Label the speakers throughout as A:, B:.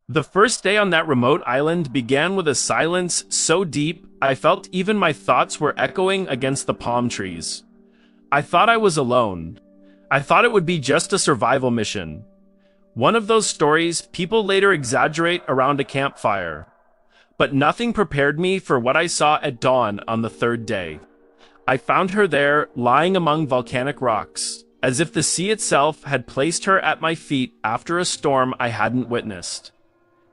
A: The first day on that remote island began with a silence so deep I felt even my thoughts were echoing against the palm trees. I thought I was alone. I thought it would be just a survival mission. One of those stories people later exaggerate around a campfire. But nothing prepared me for what I saw at dawn on the third day. I found her there, lying among volcanic rocks, as if the sea itself had placed her at my feet after a storm I hadn't witnessed.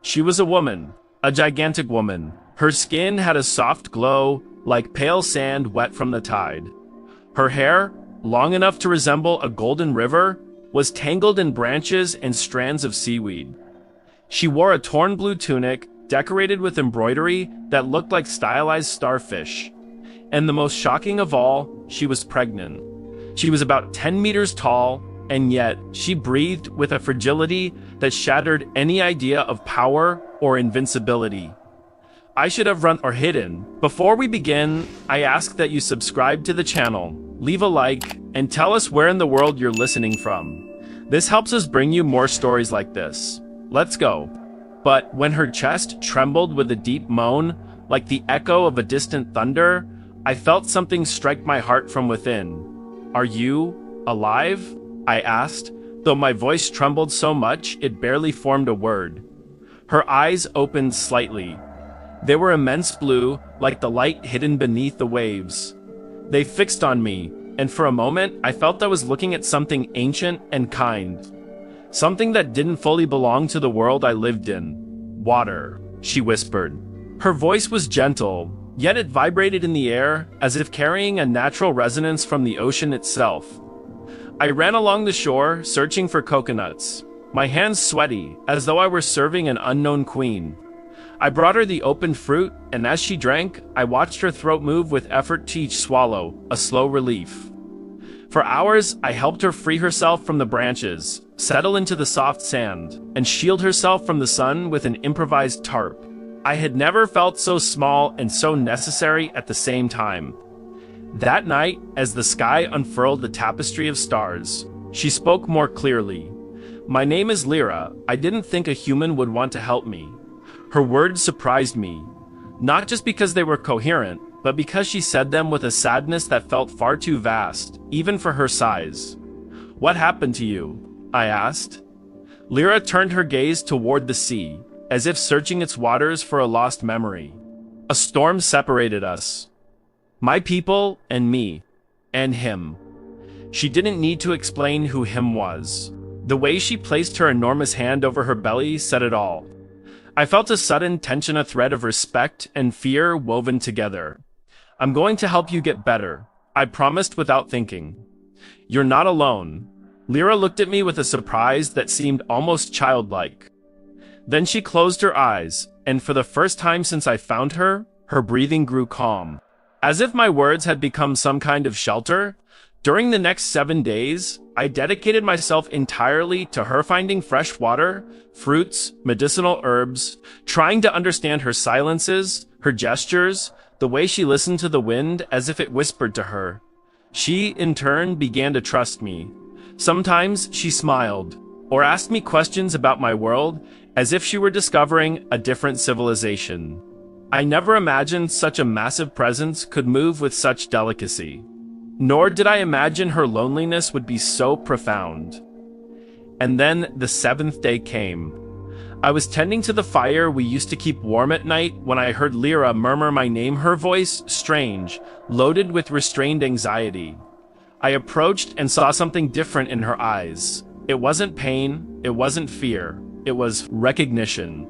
A: She was a woman, a gigantic woman. Her skin had a soft glow, like pale sand wet from the tide. Her hair, long enough to resemble a golden river, was tangled in branches and strands of seaweed. She wore a torn blue tunic, decorated with embroidery that looked like stylized starfish. And the most shocking of all, she was pregnant. She was about 10 meters tall, and yet she breathed with a fragility that shattered any idea of power or invincibility. I should have run or hidden. Before we begin, I ask that you subscribe to the channel, leave a like, and tell us where in the world you're listening from. This helps us bring you more stories like this. Let's go. But when her chest trembled with a deep moan, like the echo of a distant thunder, I felt something strike my heart from within. "Are you alive?" I asked, though my voice trembled so much it barely formed a word. Her eyes opened slightly. They were immense blue, like the light hidden beneath the waves. They fixed on me, and for a moment I felt I was looking at something ancient and kind. Something that didn't fully belong to the world I lived in. "Water," she whispered. Her voice was gentle, yet it vibrated in the air as if carrying a natural resonance from the ocean itself. I ran along the shore, searching for coconuts, my hands sweaty, as though I were serving an unknown queen. I brought her the open fruit, and as she drank, I watched her throat move with effort to each swallow, a slow relief. For hours, I helped her free herself from the branches, settle into the soft sand, and shield herself from the sun with an improvised tarp. I had never felt so small and so necessary at the same time. That night, as the sky unfurled the tapestry of stars, she spoke more clearly. "My name is Lyra. I didn't think a human would want to help me." Her words surprised me, not just because they were coherent, but because she said them with a sadness that felt far too vast, even for her size. "What happened to you?" I asked. Lyra turned her gaze toward the sea, as if searching its waters for a lost memory. "A storm separated us. My people and me, and him." She didn't need to explain who him was. The way she placed her enormous hand over her belly said it all. I felt a sudden tension, a thread of respect and fear woven together. "I'm going to help you get better," I promised without thinking. "You're not alone." Lyra looked at me with a surprise that seemed almost childlike. Then she closed her eyes, and for the first time since I found her, her breathing grew calm. As if my words had become some kind of shelter, during the next 7 days, I dedicated myself entirely to her finding fresh water, fruits, medicinal herbs, trying to understand her silences, her gestures, the way she listened to the wind as if it whispered to her. She, in turn, began to trust me. Sometimes she smiled, or asked me questions about my world, as if she were discovering a different civilization. I never imagined such a massive presence could move with such delicacy. Nor did I imagine her loneliness would be so profound. And then the 7th day came. I was tending to the fire we used to keep warm at night when I heard Lyra murmur my name, her voice strange, loaded with restrained anxiety. I approached and saw something different in her eyes. It wasn't pain, it wasn't fear, it was recognition.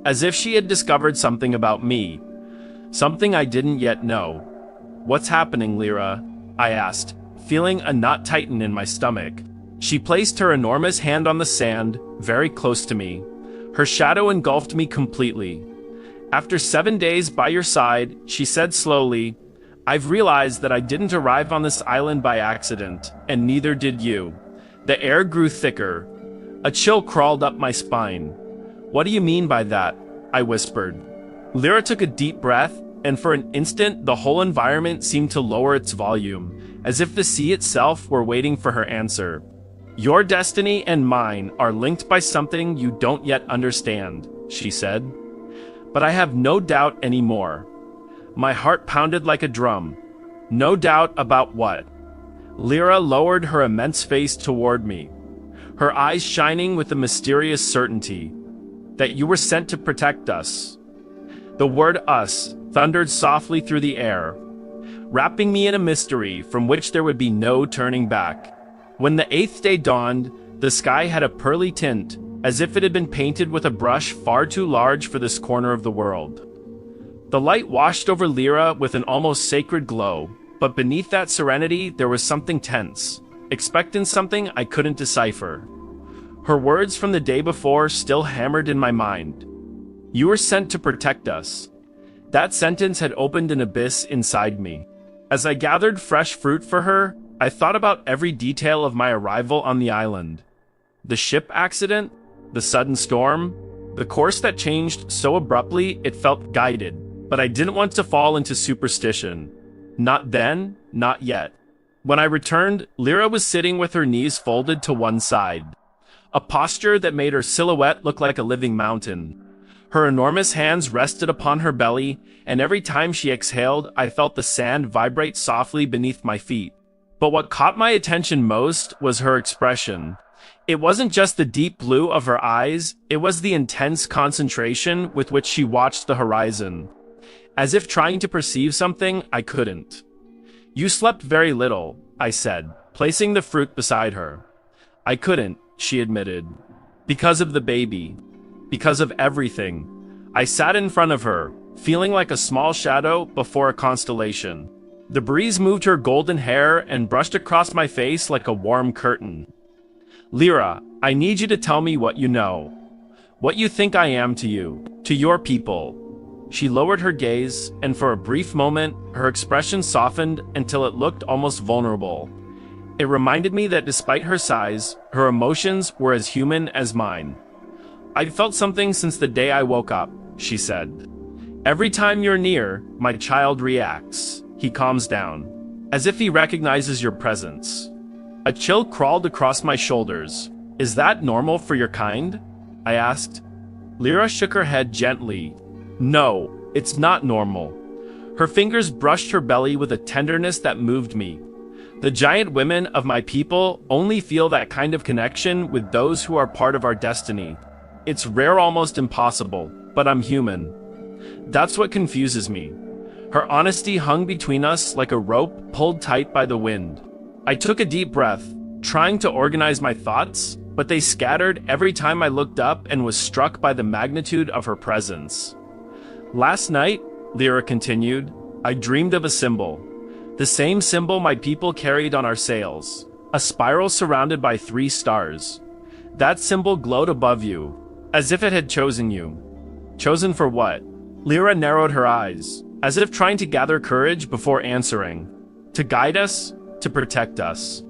A: As if she had discovered something about me, something I didn't yet know. "What's happening, Lyra?" I asked, feeling a knot tighten in my stomach. She placed her enormous hand on the sand, very close to me. Her shadow engulfed me completely. "After 7 days by your side," she said slowly, "I've realized that I didn't arrive on this island by accident, and neither did you." The air grew thicker. A chill crawled up my spine. "What do you mean by that?" I whispered. Lyra took a deep breath, and for an instant the whole environment seemed to lower its volume, as if the sea itself were waiting for her answer. "Your destiny and mine are linked by something you don't yet understand," she said. But I have no doubt anymore. My heart pounded like a drum. No doubt about what? Lyra lowered her immense face toward me, her eyes shining with a mysterious certainty. That you were sent to protect us. The word us thundered softly through the air, wrapping me in a mystery from which there would be no turning back. When the 8th day dawned, the sky had a pearly tint, as if it had been painted with a brush far too large for this corner of the world. The light washed over Lyra with an almost sacred glow, but beneath that serenity there was something tense, expectant something I couldn't decipher. Her words from the day before still hammered in my mind. You were sent to protect us. That sentence had opened an abyss inside me. As I gathered fresh fruit for her, I thought about every detail of my arrival on the island. The ship accident, the sudden storm, the course that changed so abruptly it felt guided, but I didn't want to fall into superstition. Not then, not yet. When I returned, Lyra was sitting with her knees folded to one side, a posture that made her silhouette look like a living mountain. Her enormous hands rested upon her belly, and every time she exhaled, I felt the sand vibrate softly beneath my feet. But what caught my attention most was her expression. It wasn't just the deep blue of her eyes, it was the intense concentration with which she watched the horizon, as if trying to perceive something I couldn't. You slept very little, I said, placing the fruit beside her. I couldn't, she admitted. Because of the baby. Because of everything. I sat in front of her, feeling like a small shadow before a constellation. The breeze moved her golden hair and brushed across my face like a warm curtain. Lyra, I need you to tell me what you know. What you think I am to you, to your people. She lowered her gaze, and for a brief moment, her expression softened until it looked almost vulnerable. It reminded me that despite her size, her emotions were as human as mine. I'd felt something since the day I woke up, she said. Every time you're near, my child reacts. He calms down, as if he recognizes your presence. A chill crawled across my shoulders. Is that normal for your kind? I asked. Lyra shook her head gently. No, it's not normal. Her fingers brushed her belly with a tenderness that moved me. The giant women of my people only feel that kind of connection with those who are part of our destiny. It's rare, almost impossible, but I'm human. That's what confuses me. Her honesty hung between us like a rope pulled tight by the wind. I took a deep breath, trying to organize my thoughts, but they scattered every time I looked up and was struck by the magnitude of her presence. Last night, Lyra continued, I dreamed of a symbol. The same symbol my people carried on our sails. A spiral surrounded by 3 stars. That symbol glowed above you, as if it had chosen you. Chosen for what? Lyra narrowed her eyes, as if trying to gather courage before answering. To guide us, to protect us.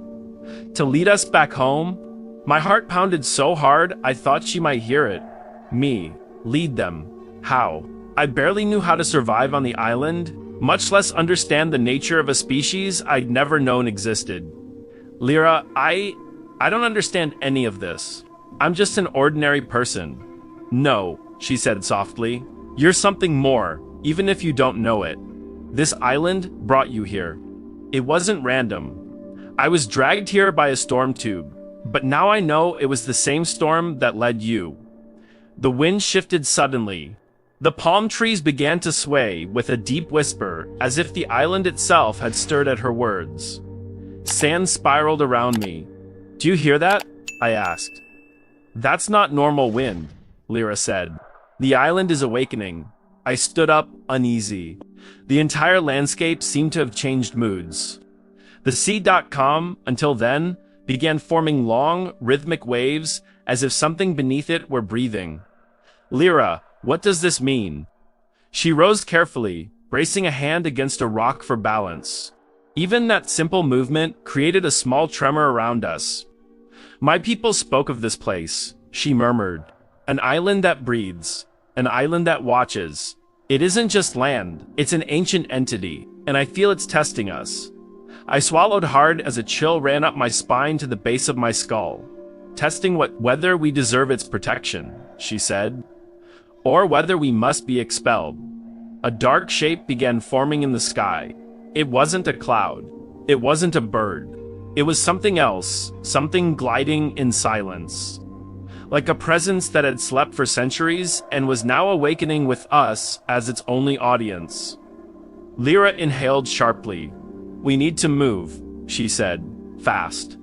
A: To lead us back home. My heart pounded so hard I thought she might hear it. Me, lead them. How? I barely knew how to survive on the island, much less understand the nature of a species I'd never known existed. Lyra, I don't understand any of this. I'm just an ordinary person. No, she said softly. You're something more, even if you don't know it. This island brought you here. It wasn't random. I was dragged here by a storm tube, but now I know it was the same storm that led you. The wind shifted suddenly. The palm trees began to sway with a deep whisper, as if the island itself had stirred at her words. Sand spiraled around me. Do you hear that? I asked. That's not normal wind, Lyra said. The island is awakening. I stood up, uneasy. The entire landscape seemed to have changed moods. The sea.com, until then, began forming long, rhythmic waves, as if something beneath it were breathing. Lyra, what does this mean? She rose carefully, bracing a hand against a rock for balance. Even that simple movement created a small tremor around us. My people spoke of this place, she murmured. An island that breathes. An island that watches. It isn't just land, it's an ancient entity, and I feel it's testing us. I swallowed hard as a chill ran up my spine to the base of my skull. Testing whether we deserve its protection, she said. or whether we must be expelled. A dark shape began forming in the sky. It wasn't a cloud. It wasn't a bird. It was something else, something gliding in silence. Like a presence that had slept for centuries and was now awakening with us as its only audience. Lyra inhaled sharply. "We need to move," she said, fast.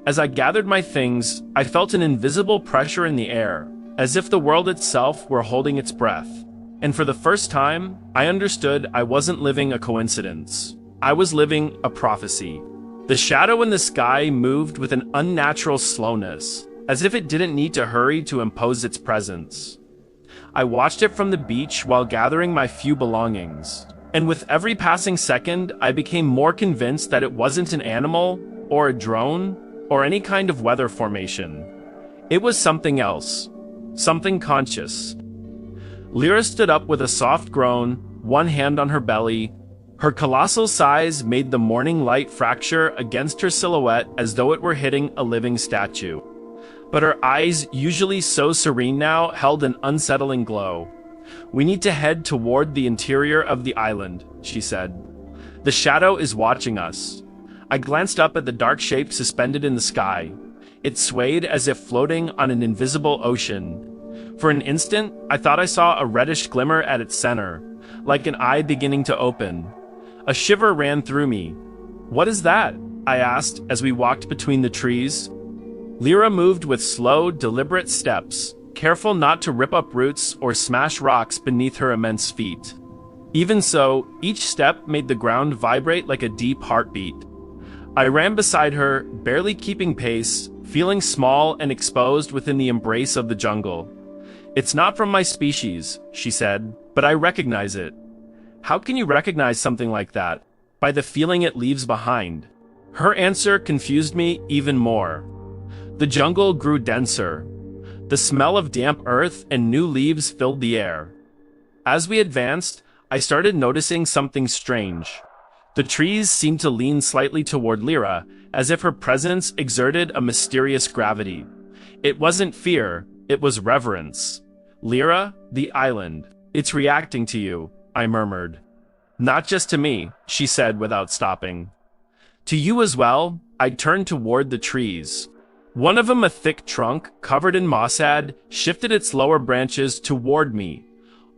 A: As I gathered my things, I felt an invisible pressure in the air, as if the world itself were holding its breath. And for the first time, I understood I wasn't living a coincidence. I was living a prophecy. The shadow in the sky moved with an unnatural slowness, as if it didn't need to hurry to impose its presence. I watched it from the beach while gathering my few belongings, and with every passing second, I became more convinced that it wasn't an animal, or a drone, or any kind of weather formation. It was something else, something conscious. Lyra stood up with a soft groan, one hand on her belly. Her colossal size made the morning light fracture against her silhouette as though it were hitting a living statue. But her eyes, usually so serene now, held an unsettling glow. "We need to head toward the interior of the island," she said. "The shadow is watching us." I glanced up at the dark shape suspended in the sky. It swayed as if floating on an invisible ocean. For an instant, I thought I saw a reddish glimmer at its center, like an eye beginning to open. A shiver ran through me. "What is that?" I asked as we walked between the trees. Lyra moved with slow, deliberate steps, careful not to rip up roots or smash rocks beneath her immense feet. Even so, each step made the ground vibrate like a deep heartbeat. I ran beside her, barely keeping pace, feeling small and exposed within the embrace of the jungle. "It's not from my species," she said, "but I recognize it." "How can you recognize something like that?" "By the feeling it leaves behind." Her answer confused me even more. The jungle grew denser. The smell of damp earth and new leaves filled the air. As we advanced, I started noticing something strange. The trees seemed to lean slightly toward Lyra, as if her presence exerted a mysterious gravity. It wasn't fear, it was reverence. "Lyra, the island. It's reacting to you," I murmured. "Not just to me," she said without stopping. "To you as well." I turned toward the trees. One of them, a thick trunk, covered in mossad, shifted its lower branches toward me,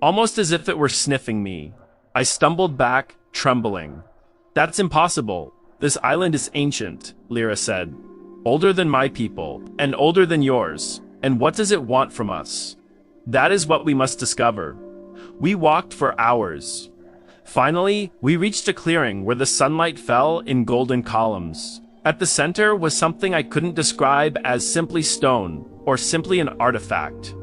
A: almost as if it were sniffing me. I stumbled back, trembling. "That's impossible. This island is ancient," Lyra said. "Older than my people, and older than yours. And what does it want from us?" "That is what we must discover." We walked for hours. Finally, we reached a clearing where the sunlight fell in golden columns. At the center was something I couldn't describe as simply stone, or simply an artifact.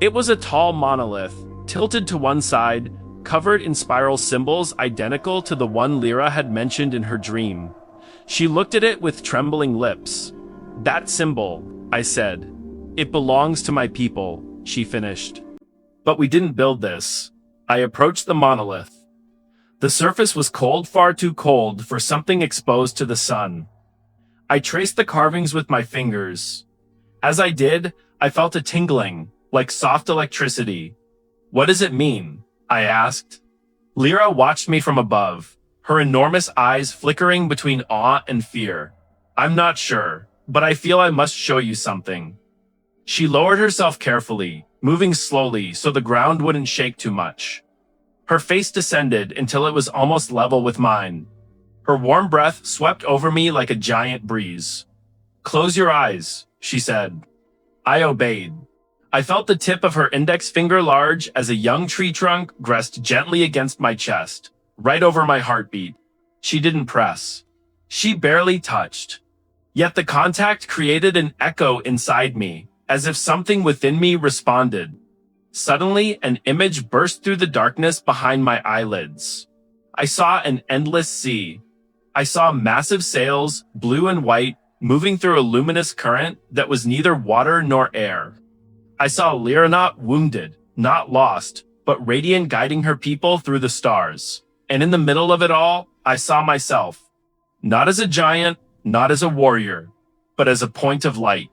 A: It was a tall monolith, tilted to one side, covered in spiral symbols identical to the one Lyra had mentioned in her dream. She looked at it with trembling lips. "That symbol," I said. "It belongs to my people," she finished. "But we didn't build this." I approached the monolith. The surface was cold, far too cold for something exposed to the sun. I traced the carvings with my fingers. As I did, I felt a tingling, like soft electricity. "What does it mean?" I asked. Lyra watched me from above, her enormous eyes flickering between awe and fear. "I'm not sure, but I feel I must show you something." She lowered herself carefully, moving slowly so the ground wouldn't shake too much. Her face descended until it was almost level with mine. Her warm breath swept over me like a giant breeze. "Close your eyes," she said. I obeyed. I felt the tip of her index finger large as a young tree trunk pressed gently against my chest, right over my heartbeat. She didn't press. She barely touched. Yet the contact created an echo inside me, as if something within me responded. Suddenly, an image burst through the darkness behind my eyelids. I saw an endless sea. I saw massive sails, blue and white, moving through a luminous current that was neither water nor air. I saw Lyra not wounded, not lost, but radiant, guiding her people through the stars. And in the middle of it all, I saw myself. Not as a giant, not as a warrior, but as a point of light.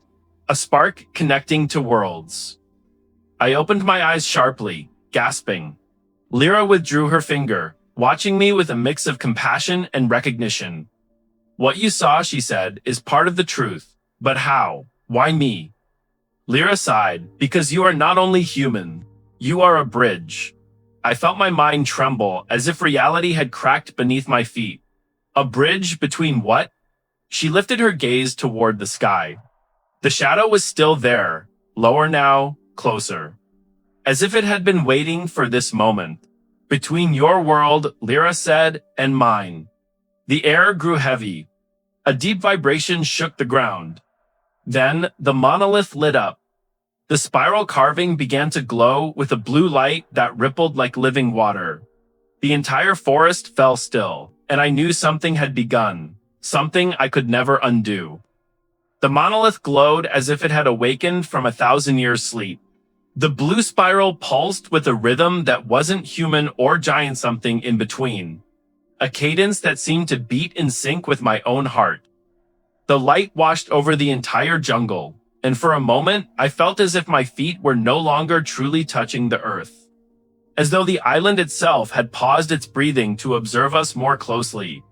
A: A spark connecting to worlds. I opened my eyes sharply, gasping. Lyra withdrew her finger, watching me with a mix of compassion and recognition. What you saw, she said, is part of the truth. But how? Why me? Lyra sighed, because you are not only human, you are a bridge. I felt my mind tremble as if reality had cracked beneath my feet. A bridge between what? She lifted her gaze toward the sky. The shadow was still there, lower now, closer. As if it had been waiting for this moment. Between your world, Lyra said, and mine. The air grew heavy. A deep vibration shook the ground. Then, the monolith lit up. The spiral carving began to glow with a blue light that rippled like living water. The entire forest fell still, and I knew something had begun, something I could never undo. The monolith glowed as if it had awakened from 1,000 years' sleep. The blue spiral pulsed with a rhythm that wasn't human or giant, something in between. A cadence that seemed to beat in sync with my own heart. The light washed over the entire jungle, and for a moment, I felt as if my feet were no longer truly touching the earth. As though the island itself had paused its breathing to observe us more closely.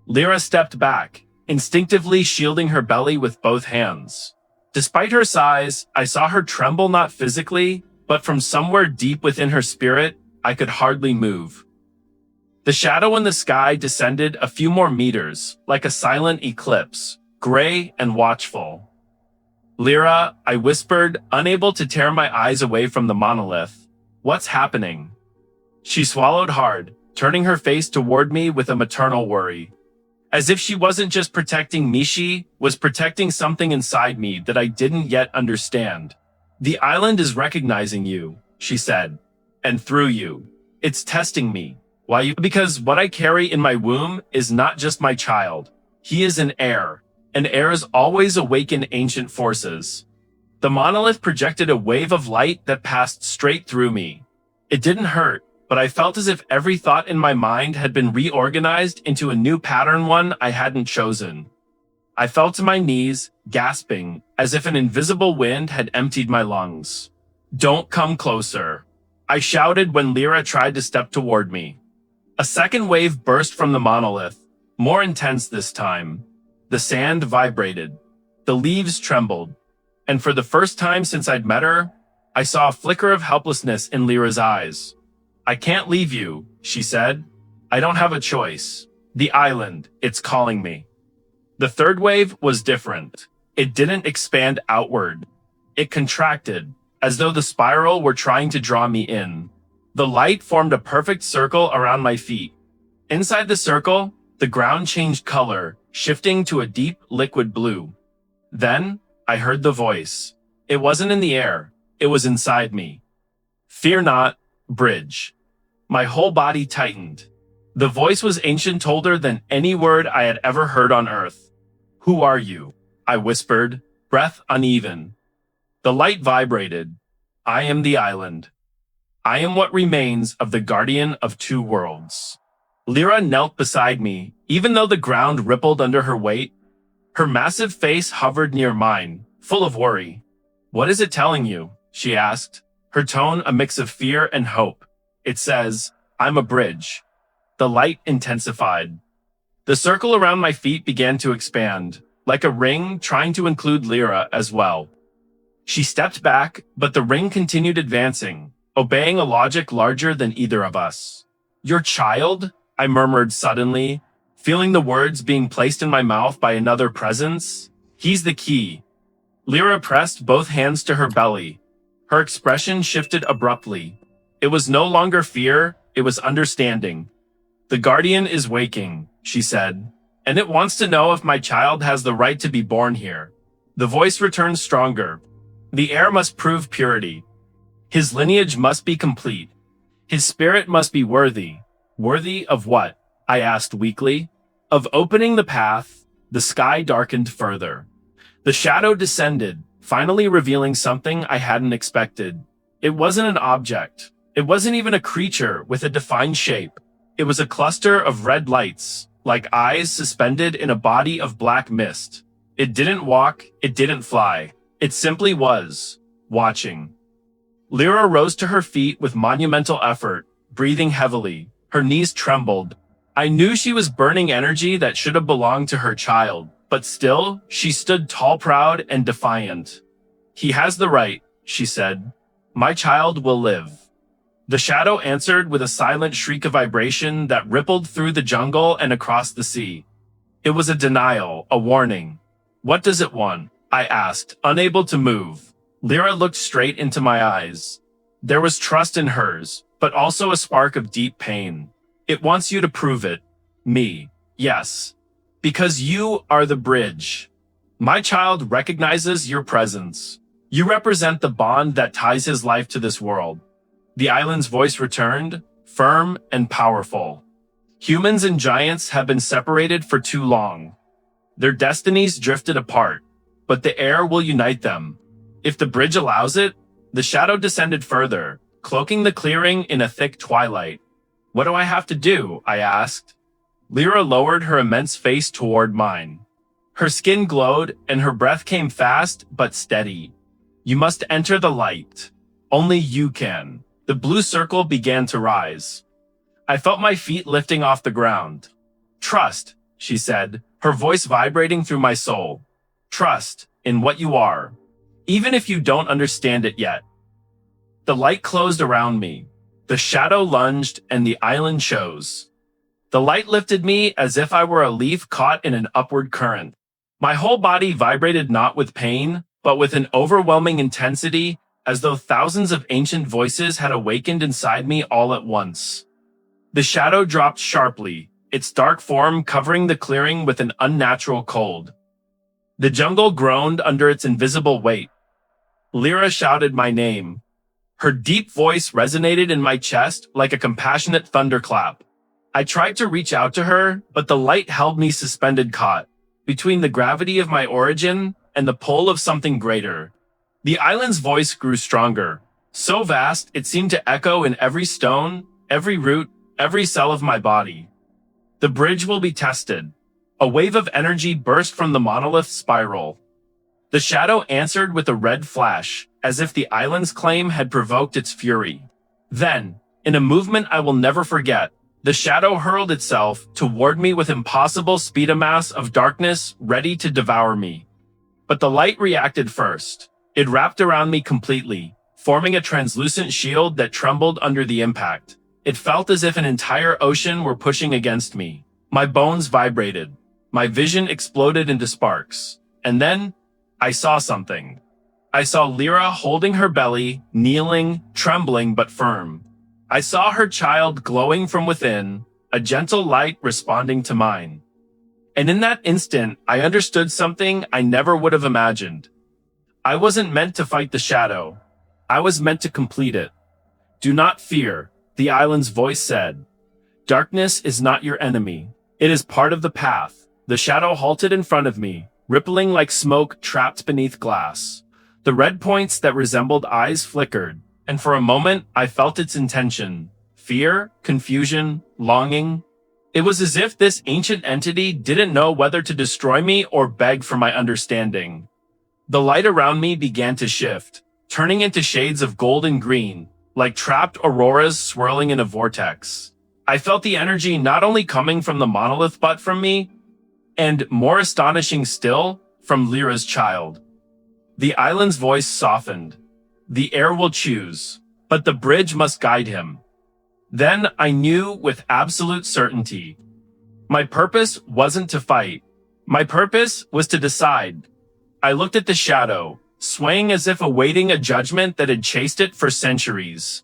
A: Lyra stepped back, instinctively shielding her belly with both hands. Despite her size, I saw her tremble, not physically, but from somewhere deep within her spirit. I could hardly move. The shadow in the sky descended a few more meters, like a silent eclipse, gray and watchful. Lyra, I whispered, unable to tear my eyes away from the monolith. What's happening? She swallowed hard, turning her face toward me with a maternal worry. As if she wasn't just protecting me, she was protecting something inside me that I didn't yet understand. The island is recognizing you, she said. And through you. It's testing me. Why you? Because what I carry in my womb is not just my child. He is an heir. And heirs always awaken ancient forces. The monolith projected a wave of light that passed straight through me. It didn't hurt, but I felt as if every thought in my mind had been reorganized into a new pattern, one I hadn't chosen. I fell to my knees, gasping, as if an invisible wind had emptied my lungs. Don't come closer, I shouted when Lyra tried to step toward me. A second wave burst from the monolith, more intense this time. The sand vibrated. The leaves trembled. And for the first time since I'd met her, I saw a flicker of helplessness in Lyra's eyes. I can't leave you, she said. I don't have a choice. The island, it's calling me. The third wave was different. It didn't expand outward. It contracted, as though the spiral were trying to draw me in. The light formed a perfect circle around my feet. Inside the circle, the ground changed color, shifting to a deep liquid blue. Then, I heard the voice. It wasn't in the air. It was inside me. Fear not, bridge. My whole body tightened. The voice was ancient, older than any word I had ever heard on earth. Who are you? I whispered, breath uneven. The light vibrated. I am the island. I am what remains of the guardian of two worlds. Lyra knelt beside me, even though the ground rippled under her weight. Her massive face hovered near mine, full of worry. What is it telling you? She asked, her tone a mix of fear and hope. It says, I'm a bridge. The light intensified. The circle around my feet began to expand, like a ring trying to include Lyra as well. She stepped back, but the ring continued advancing, obeying a logic larger than either of us. Your child? I murmured suddenly, feeling the words being placed in my mouth by another presence. He's the key. Lyra pressed both hands to her belly. Her expression shifted abruptly. It was no longer fear, it was understanding. The guardian is waking, she said, and it wants to know if my child has the right to be born here. The voice returned stronger. The heir must prove purity. His lineage must be complete. His spirit must be worthy. Worthy of what? I asked weakly. Of opening the path. The sky darkened further. The shadow descended, finally revealing something I hadn't expected. It wasn't an object. It wasn't even a creature with a defined shape. It was a cluster of red lights, like eyes suspended in a body of black mist. It didn't walk, it didn't fly. It simply was, watching. Lyra rose to her feet with monumental effort, breathing heavily. Her knees trembled. I knew she was burning energy that should have belonged to her child, but still, she stood tall, proud, and defiant. "He has the right," she said. "My child will live." The shadow answered with a silent shriek of vibration that rippled through the jungle and across the sea. It was a denial, a warning. "What does it want?" I asked, unable to move. Lyra looked straight into my eyes. There was trust in hers, but also a spark of deep pain. "It wants you to prove it." "Me?" "Yes. Because you are the bridge. My child recognizes your presence. You represent the bond that ties his life to this world." The island's voice returned, firm and powerful. "Humans and giants have been separated for too long. Their destinies drifted apart, but the air will unite them. If the bridge allows it." The shadow descended further, cloaking the clearing in a thick twilight. "What do I have to do?" I asked. Lyra lowered her immense face toward mine. Her skin glowed, and her breath came fast but steady. "You must enter the light. Only you can." The blue circle began to rise. I felt my feet lifting off the ground. "Trust," she said, her voice vibrating through my soul. "Trust in what you are, even if you don't understand it yet." The light closed around me. The shadow lunged, and the island chose. The light lifted me as if I were a leaf caught in an upward current. My whole body vibrated not with pain, but with an overwhelming intensity, as though thousands of ancient voices had awakened inside me all at once. The shadow dropped sharply, its dark form covering the clearing with an unnatural cold. The jungle groaned under its invisible weight. Lyra shouted my name. Her deep voice resonated in my chest like a compassionate thunderclap. I tried to reach out to her, but the light held me suspended, caught between the gravity of my origin and the pull of something greater. The island's voice grew stronger, so vast it seemed to echo in every stone, every root, every cell of my body. "The bridge will be tested." A wave of energy burst from the monolith's spiral. The shadow answered with a red flash, as if the island's claim had provoked its fury. Then, in a movement I will never forget, the shadow hurled itself toward me with impossible speed, a mass of darkness ready to devour me. But the light reacted first. It wrapped around me completely, forming a translucent shield that trembled under the impact. It felt as if an entire ocean were pushing against me. My bones vibrated. My vision exploded into sparks. And then, I saw something. I saw Lyra holding her belly, kneeling, trembling but firm. I saw her child glowing from within, a gentle light responding to mine. And in that instant, I understood something I never would have imagined. I wasn't meant to fight the shadow. I was meant to complete it. "Do not fear," the island's voice said. "Darkness is not your enemy. It is part of the path." The shadow halted in front of me, rippling like smoke trapped beneath glass. The red points that resembled eyes flickered, and for a moment I felt its intention. Fear, confusion, longing. It was as if this ancient entity didn't know whether to destroy me or beg for my understanding. The light around me began to shift, turning into shades of gold and green, like trapped auroras swirling in a vortex. I felt the energy not only coming from the monolith but from me, and more astonishing still, from Lyra's child. The island's voice softened. "The air will choose, but the bridge must guide him." Then I knew with absolute certainty. My purpose wasn't to fight. My purpose was to decide. I looked at the shadow, swaying as if awaiting a judgment that had chased it for centuries.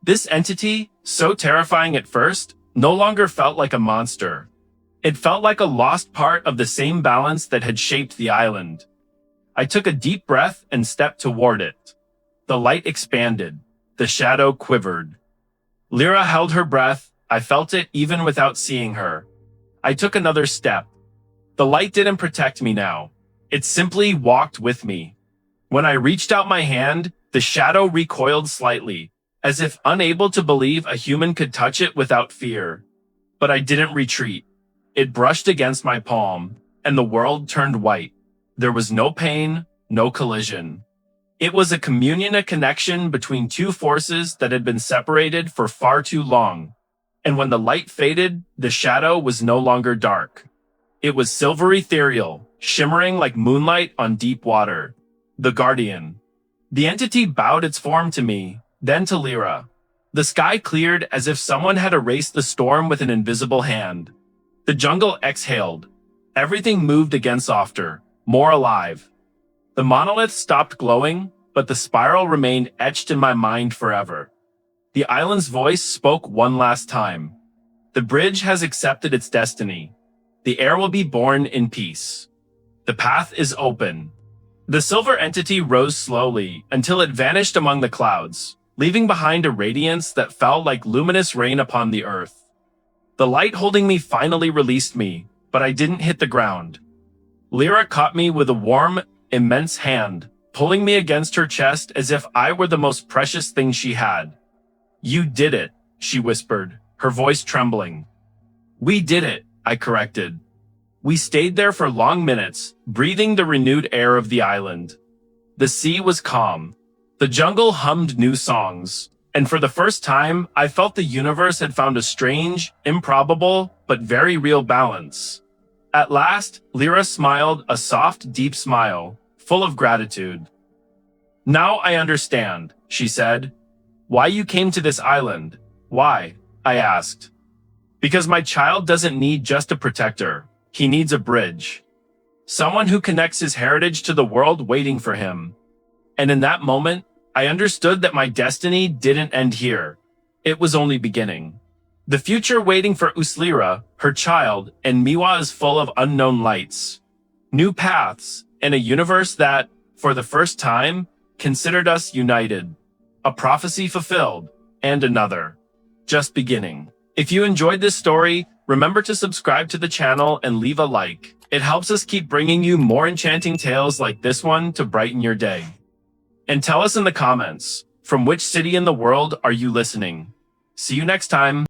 A: This entity, so terrifying at first, no longer felt like a monster. It felt like a lost part of the same balance that had shaped the island. I took a deep breath and stepped toward it. The light expanded. The shadow quivered. Lyra held her breath. I felt it even without seeing her. I took another step. The light didn't protect me now. It simply walked with me. When I reached out my hand, the shadow recoiled slightly, as if unable to believe a human could touch it without fear. But I didn't retreat. It brushed against my palm, and the world turned white. There was no pain, no collision. It was a communion, a connection between two forces that had been separated for far too long. And when the light faded, the shadow was no longer dark. It was silvery ethereal, shimmering like moonlight on deep water. The Guardian. The entity bowed its form to me, then to Lyra. The sky cleared as if someone had erased the storm with an invisible hand. The jungle exhaled. Everything moved again softer, more alive. The monolith stopped glowing, but the spiral remained etched in my mind forever. The island's voice spoke one last time. The bridge has accepted its destiny. The heir will be born in peace. The path is open. The silver entity rose slowly until it vanished among the clouds, leaving behind a radiance that fell like luminous rain upon the earth. The light holding me finally released me, but I didn't hit the ground. Lyra caught me with a warm, immense hand, pulling me against her chest as if I were the most precious thing she had. "You did it," she whispered, her voice trembling. "We did it," I corrected. We stayed there for long minutes, breathing the renewed air of the island. The sea was calm. The jungle hummed new songs, and for the first time, I felt the universe had found a strange, improbable, but very real balance. At last, Lyra smiled, a soft, deep smile, full of gratitude. "Now I understand," she said. "Why you came to this island." "Why?" I asked. "Because my child doesn't need just a protector. He needs a bridge. Someone who connects his heritage to the world waiting for him." And in that moment, I understood that my destiny didn't end here. It was only beginning. The future waiting for Uslira, her child, and Miwa is full of unknown lights, new paths, and a universe that, for the first time, considered us united. A prophecy fulfilled, and another just beginning. If you enjoyed this story, remember to subscribe to the channel and leave a like. It helps us keep bringing you more enchanting tales like this one to brighten your day. And tell us in the comments, from which city in the world are you listening? See you next time.